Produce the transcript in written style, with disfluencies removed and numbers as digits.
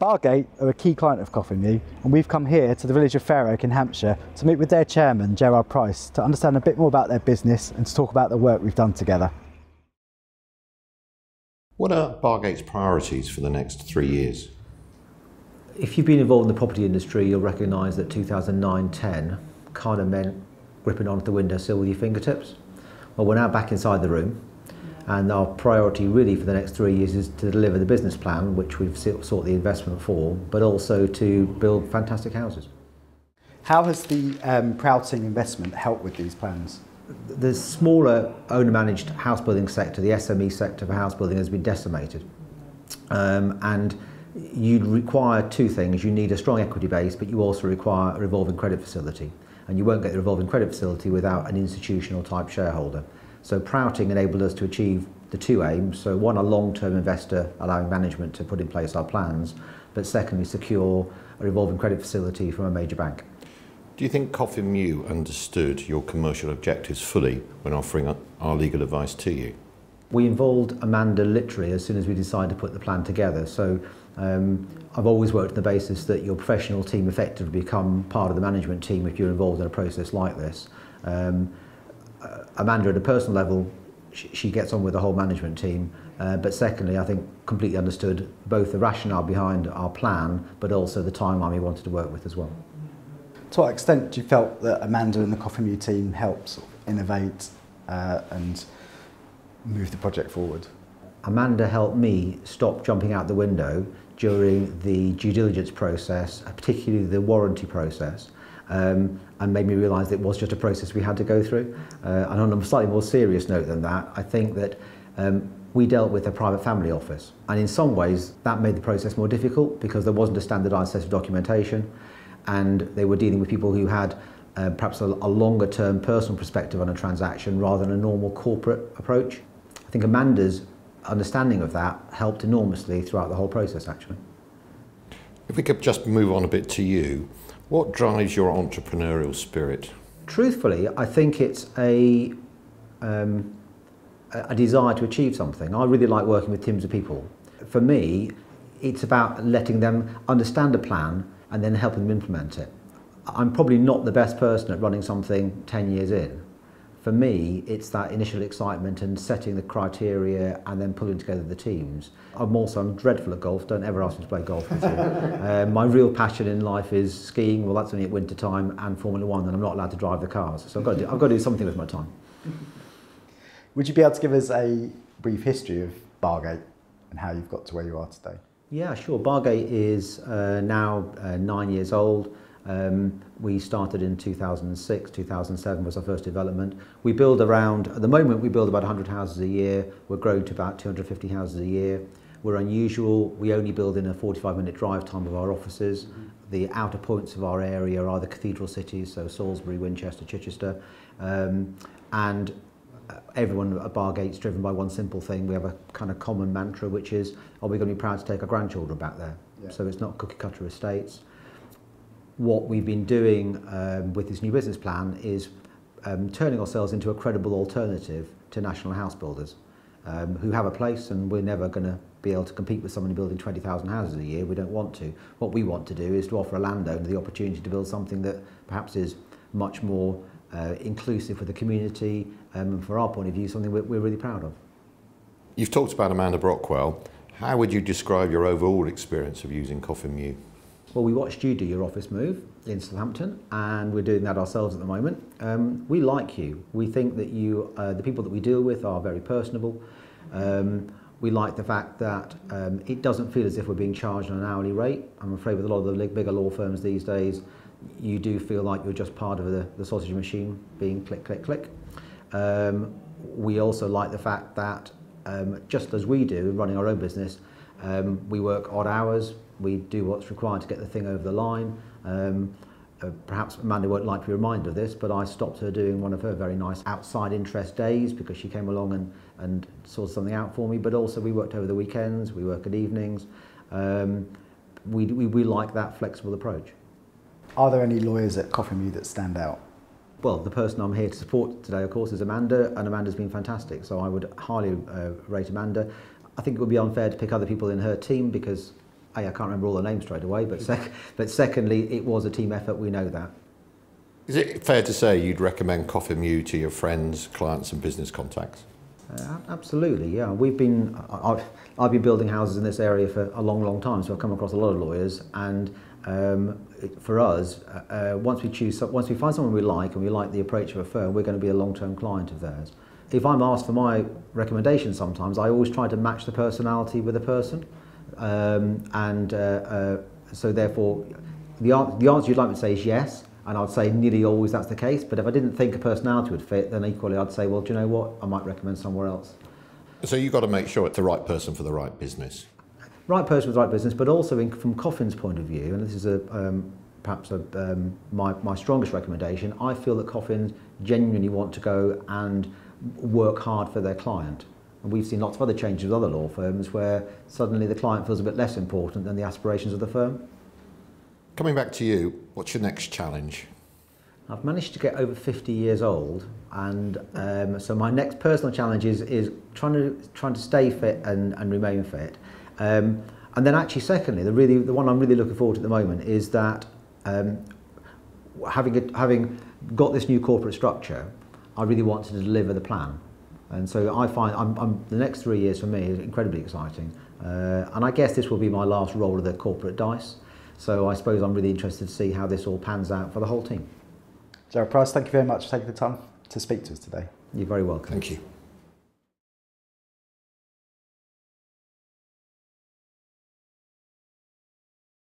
Bargate are a key client of Coffee Mew, and we've come here to the village of Fair Oak in Hampshire to meet with their chairman, Gerard Price, to understand a bit more about their business and to talk about the work we've done together. What are Bargate's priorities for the next 3 years? If you've been involved in the property industry, you'll recognise that 2009-10 kind of meant gripping onto the windowsill with your fingertips. Well, we're now back inside the room, and our priority really for the next 3 years is to deliver the business plan, which we've sought the investment for, but also to build fantastic houses. How has the Prouting investment helped with these plans? The smaller owner-managed house building sector, the SME sector for house building, has been decimated. And you'd require two things. You need a strong equity base, but you also require a revolving credit facility. And you won't get the revolving credit facility without an institutional type shareholder. So Prouting enabled us to achieve the two aims. So one, a long-term investor allowing management to put in place our plans, but secondly, secure a revolving credit facility from a major bank. Do you think Coffee Mew understood your commercial objectives fully when offering our legal advice to you? We involved Amanda literally as soon as we decided to put the plan together. So I've always worked on the basis that your professional team effectively become part of the management team if you're involved in a process like this. Amanda, at a personal level, she gets on with the whole management team, but secondly, I think completely understood both the rationale behind our plan, but also the timeline we wanted to work with as well. To what extent do you felt that Amanda and the Coffee Mew team helped sort of innovate and move the project forward? Amanda helped me stop jumping out the window during the due diligence process, particularly the warranty process, and made me realise that it was just a process we had to go through. And on a slightly more serious note than that, I think that we dealt with a private family office, and in some ways that made the process more difficult because there wasn't a standardised set of documentation, and they were dealing with people who had perhaps a longer term personal perspective on a transaction rather than a normal corporate approach. I think Amanda's understanding of that helped enormously throughout the whole process, actually. If we could just move on a bit to you, what drives your entrepreneurial spirit? Truthfully, I think it's a desire to achieve something. I really like working with teams of people. For me, it's about letting them understand a plan and then helping them implement it. I'm probably not the best person at running something 10 years in. For me, it's that initial excitement and setting the criteria and then pulling together the teams. I'm dreadful at golf, don't ever ask me to play golf with you. My real passion in life is skiing, well that's only at winter time, and Formula One, and I'm not allowed to drive the cars. So I've got to do something with my time. Would you be able to give us a brief history of Bargate and how you've got to where you are today? Yeah, sure. Bargate is now 9 years old. We started in 2006, 2007 was our first development. We build around, at the moment we build about 100 houses a year. We're growing to about 250 houses a year. We're unusual. We only build in a 45-minute drive time of our offices. The outer points of our area are the cathedral cities, so Salisbury, Winchester, Chichester. And everyone at Bargate's driven by one simple thing. We have a kind of common mantra, which is, are we going to be proud to take our grandchildren back there? Yeah. So it's not cookie cutter estates. What we've been doing with this new business plan is turning ourselves into a credible alternative to national house builders who have a place, and we're never going to be able to compete with someone building 20,000 houses a year. We don't want to. What we want to do is to offer a landowner the opportunity to build something that perhaps is much more inclusive for the community, and from our point of view, something we're really proud of. You've talked about Amanda Brockwell. How would you describe your overall experience of using Coffee Mew? Well, we watched you do your office move in Southampton, and we're doing that ourselves at the moment. We like you. We think that you, the people that we deal with are very personable. We like the fact that it doesn't feel as if we're being charged on an hourly rate. I'm afraid with a lot of the bigger law firms these days, you do feel like you're just part of the sausage machine being click, click, click. We also like the fact that just as we do running our own business, we work odd hours. We do what's required to get the thing over the line. Perhaps Amanda won't like to be reminded of this, but I stopped her doing one of her very nice outside interest days because she came along and sorted something out for me. But also we worked over the weekends, we work at evenings. We like that flexible approach. Are there any lawyers at Coffee Mew that stand out? Well, the person I'm here to support today, of course, is Amanda, and Amanda's been fantastic. So I would highly rate Amanda. I think it would be unfair to pick other people in her team because I can't remember all the names straight away, but secondly, it was a team effort. We know that. Is it fair to say you'd recommend Coffee Mew to your friends, clients and business contacts? Absolutely, yeah. I've been building houses in this area for a long time, so I've come across a lot of lawyers. And for us, once we find someone we like and we like the approach of a firm, we're going to be a long-term client of theirs. If I'm asked for my recommendation, sometimes I always try to match the personality with the person, so therefore, the answer you'd like me to say is yes. And I'd say nearly always that's the case, but if I didn't think a personality would fit, then equally I'd say, well, do you know what, I might recommend somewhere else. So you've got to make sure it's the right person for the right business. Right person for the right business, but also from Coffin's point of view, and this is perhaps my strongest recommendation, I feel that Coffins genuinely want to go and work hard for their client. And we've seen lots of other changes with other law firms where suddenly the client feels a bit less important than the aspirations of the firm. Coming back to you, what's your next challenge? I've managed to get over 50 years old, and so my next personal challenge is trying to stay fit and remain fit. And then actually, secondly, the one I'm really looking forward to at the moment is that having got this new corporate structure, I really want to deliver the plan. And so I find the next 3 years for me is incredibly exciting. And I guess this will be my last roll of the corporate dice. So I suppose I'm really interested to see how this all pans out for the whole team. Gerard Price, thank you very much for taking the time to speak to us today. You're very welcome. Thank you.